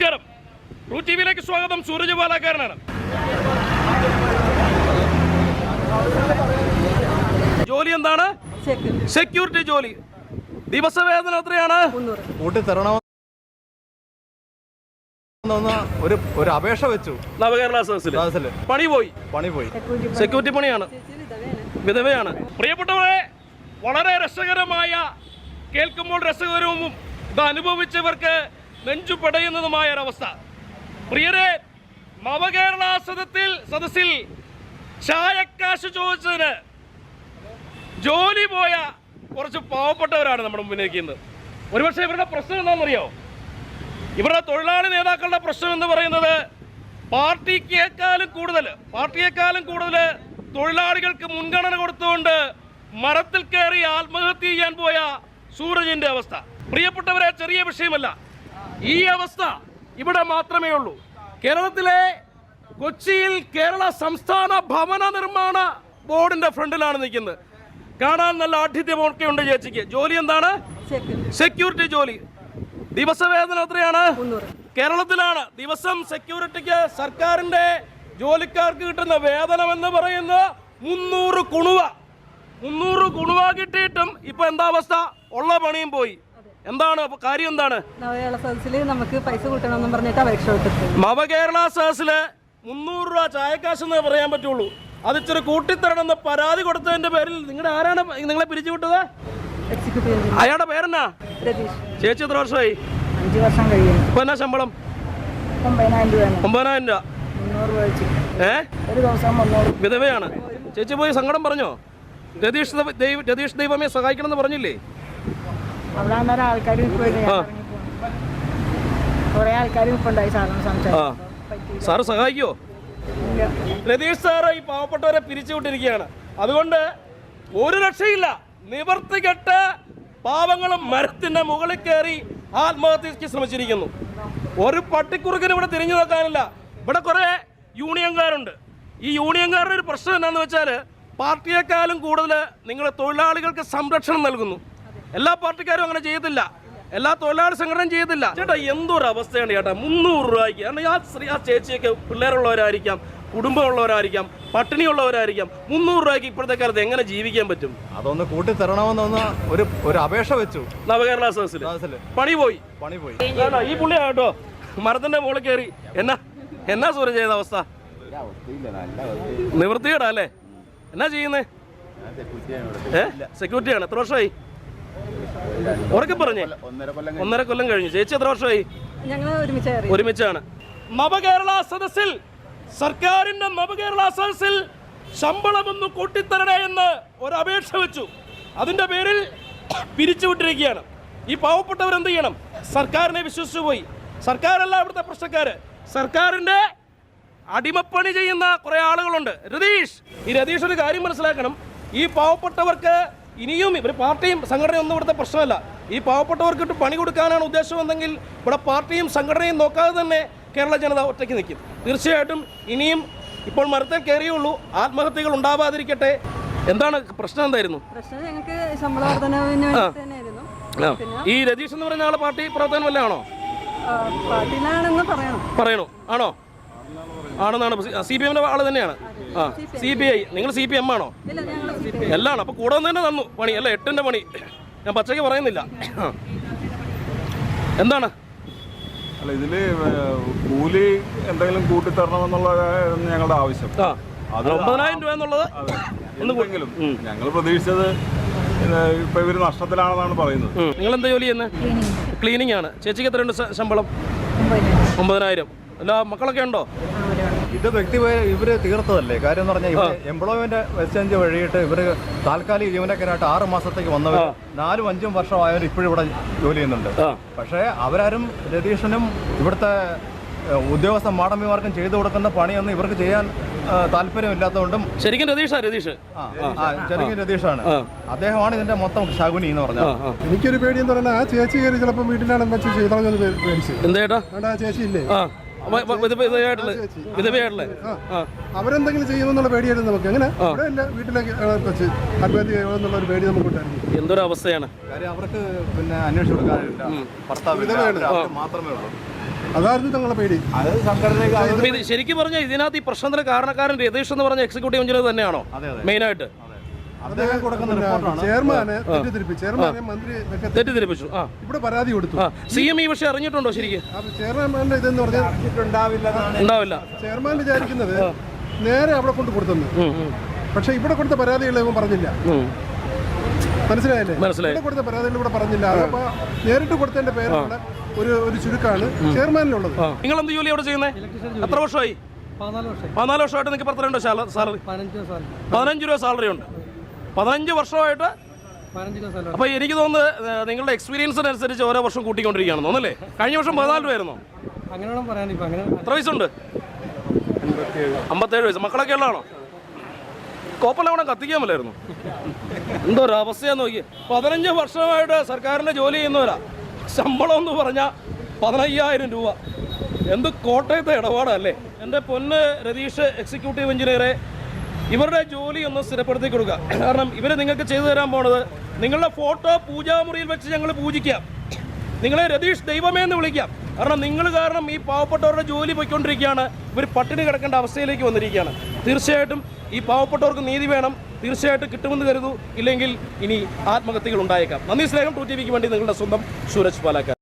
നമസ്കാരം. ട്രൂ ടിവിയിലേക്ക് സ്വാഗതം. സൂരജ് പാലക്കാരനാണ്. ജോലി എന്താണ്? സെക്യൂരിറ്റി ജോലി. ദിവസവേതനം എത്രയാണ്? ഒരു അപേക്ഷ വെച്ചു നവകേരള സദസ്സിൽ. പണി പോയി. സെക്യൂരിറ്റി പണിയാണ്. വിധവയാണ്. പ്രിയപ്പെട്ടവരെ, വളരെ രസകരമായ, കേൾക്കുമ്പോൾ രസകരവും ഇത് അനുഭവിച്ചവർക്ക് നെഞ്ചു പടയുന്നതുമായ ഒരവസ്ഥ. പ്രിയരെ, നവകേരള സദസ്സിൽ ചായക്കാശ് ചോദിച്ചതിന് ജോലി പോയ കുറച്ച് പാവപ്പെട്ടവരാണ് നമ്മുടെ മുന്നിലിരിക്കുന്നത്. ഒരുപക്ഷെ ഇവരുടെ പ്രശ്നം എന്താണെന്നറിയോ? ഇവരുടെ തൊഴിലാളി നേതാക്കളുടെ പ്രശ്നം എന്ന് പറയുന്നത് പാർട്ടിയേക്കാളും കൂടുതൽ തൊഴിലാളികൾക്ക് മുൻഗണന കൊടുത്തുകൊണ്ട് മരത്തിൽ കയറി ആത്മഹത്യ ചെയ്യാൻ പോയ സൂരജിന്റെ അവസ്ഥ. പ്രിയപ്പെട്ടവരെ, ചെറിയ വിഷയമല്ല. ഈ അവസ്ഥ ഇവിടെ മാത്രമേ ഉള്ളൂ. കേരളത്തിലെ കൊച്ചിയിൽ കേരള സംസ്ഥാന ഭവന നിർമ്മാണ ബോർഡിന്റെ ഫ്രണ്ടിലാണ് നിൽക്കുന്നത്. കാണാൻ നല്ല ആഠ്യത്യമൊക്കെ ഉണ്ട് ചേച്ചിക്ക്. ജോലി എന്താണ്? സെക്യൂരിറ്റി ജോലി. ദിവസവേതനം എത്രയാണ്? കേരളത്തിലാണ് ദിവസം സെക്യൂരിറ്റിക്ക് സർക്കാരിന്റെ ജോലിക്കാർക്ക് കിട്ടുന്ന വേതനം എന്ന് പറയുന്നത് 300 കുണുവ. 300 കുണുവ കിട്ടിയിട്ടും ഇപ്പൊ എന്താ അവസ്ഥ? ഉള്ള പണിയും പോയി. എന്താണ് കാര്യം? എന്താണ്? നവകേരള സദസ്സിൽ നമുക്ക് പൈസ കൂട്ടണമെന്ന് പറഞ്ഞിട്ട് അപേക്ഷ കൊടുത്തു. നവകേരള സദസ്സില് 300 രൂപ ചായക്കാശ് എന്നേ പറയാൻ പറ്റുള്ളൂ. അത് ഇച്ചിരി കൂട്ടിത്തരണമെന്ന് പരാതി കൊടുത്തതിന്റെ പേരിൽ ആരാണ് നിങ്ങളെ പിരിച്ചുവിട്ടത്? അയാളുടെ പേരെന്നാ? ചേച്ചി എത്ര വർഷമായി? 5 വർഷം കഴിയും. ഇപ്പൊ എന്നാ ശമ്പളം? 9,000 രൂപ. ഒരു ദിവസം 300. വിധവയാണ്. ചേച്ചി പോയി സങ്കടം പറഞ്ഞോ? രതീഷ് ദൈവമേ സഹായിക്കണമെന്ന് പറഞ്ഞില്ലേ? അവിടെ ആൾക്കാർ കുറെ ആൾക്കാർ സാറ് സഹായിക്കോ? രതീഷ് സാറ് ഈ പാവപ്പെട്ടവരെ പിരിച്ചുവിട്ടിരിക്കുകയാണ്. അതുകൊണ്ട് ഒരു രക്ഷയില്ല. നിവർത്തികെട്ട് പാവങ്ങളും മരത്തിന്റെ മുകളിൽ കയറി ആത്മഹത്യക്ക് ശ്രമിച്ചിരിക്കുന്നു. ഒരു പട്ടിക്കുറുക്കിന് ഇവിടെ തിരിഞ്ഞു നോക്കാനില്ല. ഇവിടെ കുറെ യൂണിയൻകാരുണ്ട്. ഈ യൂണിയൻകാരുടെ ഒരു പ്രശ്നം എന്താണെന്ന് വെച്ചാൽ പാർട്ടിയെക്കാളും കൂടുതൽ നിങ്ങൾ തൊഴിലാളികൾക്ക് സംരക്ഷണം നൽകുന്നു. എല്ലാ പാർട്ടിക്കാരും അങ്ങനെ ചെയ്യത്തില്ല. എല്ലാ തൊഴിലാളി സംഘടനയും ചെയ്യത്തില്ല. ചേട്ടാ, എന്തൊരു അവസ്ഥയാണ് ചേട്ടാ. 300 രൂപയ്ക്ക്. കാരണം ആ ചേച്ചിയൊക്കെ പിള്ളേരുള്ളവരായിരിക്കാം, കുടുംബമുള്ളവരായിരിക്കാം, പട്ടിണിയുള്ളവരായിരിക്കാം. 300 രൂപയ്ക്ക് ഇപ്പോഴത്തെ കാലത്ത് എങ്ങനെ ജീവിക്കാൻ പറ്റും? അതൊന്ന് കൂട്ടി തരണമെന്ന് ഒരു അപേക്ഷ വെച്ചു നവകേരള സദസ്സിൽ. പണി പോയി. ഈ പുള്ളിയാ കേട്ടോ മരത്തിന്റെ മുകളിൽ കയറി. എന്നാ സൂര്യ ചെയ്ത അവസ്ഥ? നിവൃത്തികേടാ അല്ലേ? എന്നാ ചെയ്യുന്നേ? സെക്യൂരിറ്റിയാണ്. എത്ര വർഷമായി? ഉറക്കെ പറഞ്ഞേ. 1.5 കൊല്ലം കഴിഞ്ഞു. ചേച്ചി എത്ര വർഷമായി? ഒരുമിച്ചാണ്. നവകേരള സദസ്സിൽ, സർക്കാരിന്റെ നവകേരള സദസ്സിൽ ശമ്പളമൊന്ന് കൂട്ടിത്തരണേ എന്ന് ഒരു അപേക്ഷ വെച്ചു. അതിന്റെ പേരിൽ പിരിച്ചുവിട്ടിരിക്കുകയാണ്. ഈ പാവപ്പെട്ടവരെന്ത് ചെയ്യണം? സർക്കാരിനെ വിശ്വസിച്ചു പോയി. സർക്കാരല്ല ഇവിടുത്തെ പ്രശ്നക്കാര്. സർക്കാരിന്റെ അടിമപ്പണി ചെയ്യുന്ന കുറെ ആളുകളുണ്ട്. രതീഷ് ഒരു കാര്യം മനസ്സിലാക്കണം. ഈ പാവപ്പെട്ടവർക്ക് ഇനിയും ഇവർ പാർട്ടിയും സംഘടനയൊന്നും ഇവിടുത്തെ പ്രശ്നമല്ല. ഈ പാവപ്പെട്ടവർക്കിട്ട് പണി കൊടുക്കാനാണ് ഉദ്ദേശമെന്നെങ്കിൽ ഇവിടെ പാർട്ടിയും സംഘടനയും നോക്കാതെ തന്നെ കേരള ജനത ഒറ്റയ്ക്ക് നിൽക്കും. തീർച്ചയായിട്ടും ഇനിയും ഇപ്പോൾ മരത്തിൽ കയറിയുള്ളൂ. ആത്മഹത്യകൾ ഉണ്ടാവാതിരിക്കട്ടെ. എന്താണ് പ്രശ്നം? എന്തായിരുന്നു ഈ രതീഷ് എന്ന് പറയുന്ന ആളെ പാർട്ടി പ്രവർത്തനം വല്ല ആണോ? പറയണോ? ആണോ? ആണെന്നാണ്. CPM ആള് തന്നെയാണ്. CPI. നിങ്ങൾ CPM ആണോ? എല്ലാം. അപ്പൊ കൂടെ തന്നെ തന്നു പണി അല്ല? 8ന്റെ പണി. ഞാൻ പച്ചയ്ക്ക് പറയുന്നില്ല. എന്താണ് അല്ല, ഇതില് കൂലി എന്തെങ്കിലും കൂട്ടിത്തരണമെന്നുള്ള ഞങ്ങളുടെ ആവശ്യം. അത് 9,000 രൂപ എന്നുള്ളത് എന്തെങ്കിലും ഞങ്ങൾ പ്രതീക്ഷിച്ചത്. ഇപ്പൊ ഇവര് നഷ്ടത്തിലാണെന്നാണ് പറയുന്നത്. നിങ്ങൾ എന്താ ജോലി ചെയ്യുന്നത്? ക്ലീനിങ് ആണ്. ചേച്ചിക്ക് എത്രയുണ്ട് ശമ്പളം? 9,000. അല്ല, മക്കളൊക്കെ ഉണ്ടോ? ഇത് ഇവര് തീർത്തതല്ലേ കാര്യം എന്ന് പറഞ്ഞാൽ എംപ്ലോയ്മെന്റ് എക്സ്ചേഞ്ച് വഴിയിട്ട് ഇവര് താൽക്കാലിക ജീവനക്കാരായിട്ട് 6 മാസത്തേക്ക് വന്നവർ 4-5 വർഷമായവർ ഇപ്പോഴും ഇവിടെ ജോലി ചെയ്യുന്നുണ്ട്. പക്ഷേ അവരാരും രതീഷിനും ഇവിടുത്തെ ഉദ്യോഗസ്ഥ മാഡമ്മിമാർക്കും ചെയ്തു കൊടുക്കുന്ന പണിയൊന്നും ഇവർക്ക് ചെയ്യാൻ താല്പര്യമില്ലാത്തതുകൊണ്ടും. ശരിക്കും രതീഷ് രതീഷാണ്. അദ്ദേഹമാണ് ഇതിന്റെ മൊത്തം ശകുനി എന്ന് പറഞ്ഞാൽ. എനിക്കൊരു പേടി എന്ന് പറഞ്ഞാൽ ആ ചേച്ചി കയറി ചിലപ്പോൾ വീട്ടിലാണ് വെച്ച് ചെയ്തോളൂ പേടിച്ചു. എന്താ ആ ചേച്ചി ഇല്ലേ അവരെന്തെങ്കിലും ചെയ്യുമെന്നുള്ള പേടിയായിരുന്നു നമുക്ക്. അങ്ങനെ വീട്ടിലേക്ക് വെച്ച് ആത്മഹത്യ ചെയ്യുമെന്നുള്ള ഒരു പേടി നമുക്കുണ്ടായിരുന്നു. എന്തൊരു അവസ്ഥയാണ്. കാര്യം അവർക്ക് പിന്നെ അന്വേഷിച്ചു കൊടുക്കാനില്ല. ഭർത്താവ് മാത്രമേ ഉള്ളൂ. അതായിരുന്നു ഞങ്ങളുടെ പേടി. അത് സംഘടനയ്ക്ക് അപ്പൊ ഇത് ശരിക്കും പറഞ്ഞാൽ ഇതിനകത്ത് ഈ പ്രശ്നത്തിന് കാരണക്കാരൻ രതീഷ് എന്ന് പറഞ്ഞ എക്സിക്യൂട്ടീവ് എഞ്ചിനീയർ തന്നെയാണോ മെയിനായിട്ട്? അദ്ദേഹം കൊടുക്കുന്ന റിപ്പോർട്ടാണ്. ചെയർമാനെ തെറ്റിദ്ധരിപ്പിച്ചു, ചെയർമാനെ മന്ത്രി തെറ്റിദ്ധരിപ്പിച്ചു. ഇവിടെ പരാതി കൊടുത്തു. CM ഈ വിഷയം അറിഞ്ഞിട്ടുണ്ടോ ശരിക്കും? ചെയർമാന്റെ ഇതെന്ന് പറഞ്ഞാൽ ഉണ്ടാവില്ല. ചെയർമാൻ വിചാരിക്കുന്നത് നേരെ അവിടെ കൊണ്ട് കൊടുത്തെന്ന്. പക്ഷെ ഇവിടെ കൊടുത്ത പരാതികൾ ഇവൻ പറഞ്ഞില്ല. മനസ്സിലായില്ലേ? ഇവിടെ കൊടുത്ത പരാതികൾ ഇവിടെ പറഞ്ഞില്ല. അപ്പൊ നേരിട്ട് കൊടുത്തതിന്റെ പേരിലുള്ള ഒരു ചുരുക്കാണ് ചെയർമാനിലുള്ളത്. നിങ്ങൾ എന്ത് ജോലി അവിടെ ചെയ്യുന്നത്? എത്ര വർഷമായി? 14 വർഷമായിട്ട് നിങ്ങൾക്ക് എത്ര ഉണ്ടോ സാലറി? 15 രൂപ സാലറി ഉണ്ട്. 15 വർഷമായിട്ട്. അപ്പൊ എനിക്ക് തോന്നുന്നത് നിങ്ങളുടെ എക്സ്പീരിയൻസിനനുസരിച്ച് ഓരോ വർഷം കൂട്ടിക്കൊണ്ടിരിക്കുകയാണെന്ന് തോന്നല്ലേ? കഴിഞ്ഞ വർഷം 14 രൂപയായിരുന്നോ? എത്ര വയസ്സുണ്ട്? 57 വയസ്സ്. മക്കളൊക്കെ ഉള്ളതാണോ? കോപ്പലവണം കത്തിക്കാൻ പറ്റില്ലായിരുന്നു. എന്തോ ഒരു അവസ്ഥയാന്ന് നോക്കി. 15 വർഷമായിട്ട് സർക്കാരിൻ്റെ ജോലി ചെയ്യുന്നവരാ. ശമ്പളം എന്ന് പറഞ്ഞാൽ 15,000 രൂപ. എന്ത് കോട്ടയത്തെ ഇടപാടല്ലേ? എൻ്റെ പൊന്ന് രതീഷ് എക്സിക്യൂട്ടീവ് എഞ്ചിനീയറെ, ഇവരുടെ ജോലി ഒന്ന് സ്ഥിരപ്പെടുത്തി കൊടുക്കുക. കാരണം ഇവർ നിങ്ങൾക്ക് ചെയ്തു തരാൻ പോണത്, നിങ്ങളുടെ ഫോട്ടോ പൂജാമുറിയിൽ വെച്ച് ഞങ്ങൾ പൂജിക്കാം, നിങ്ങളെ രതീഷ് ദൈവമേ എന്ന് വിളിക്കാം. കാരണം നിങ്ങൾ കാരണം ഈ പാവപ്പെട്ടവരുടെ ജോലി പോയിക്കൊണ്ടിരിക്കുകയാണ്. ഇവർ പട്ടിണി കിടക്കേണ്ട അവസ്ഥയിലേക്ക് വന്നിരിക്കുകയാണ്. തീർച്ചയായിട്ടും ഈ പാവപ്പെട്ടവർക്ക് നീതി വേണം. തീർച്ചയായിട്ടും കിട്ടുമെന്ന് കരുതൂ. ഇല്ലെങ്കിൽ ഇനി ആത്മഹത്യകൾ ഉണ്ടായേക്കാം. നന്ദി, സ്നേഹം. 2TV വേണ്ടി നിങ്ങളുടെ സ്വന്തം സൂരജ് പാലക്കാട്.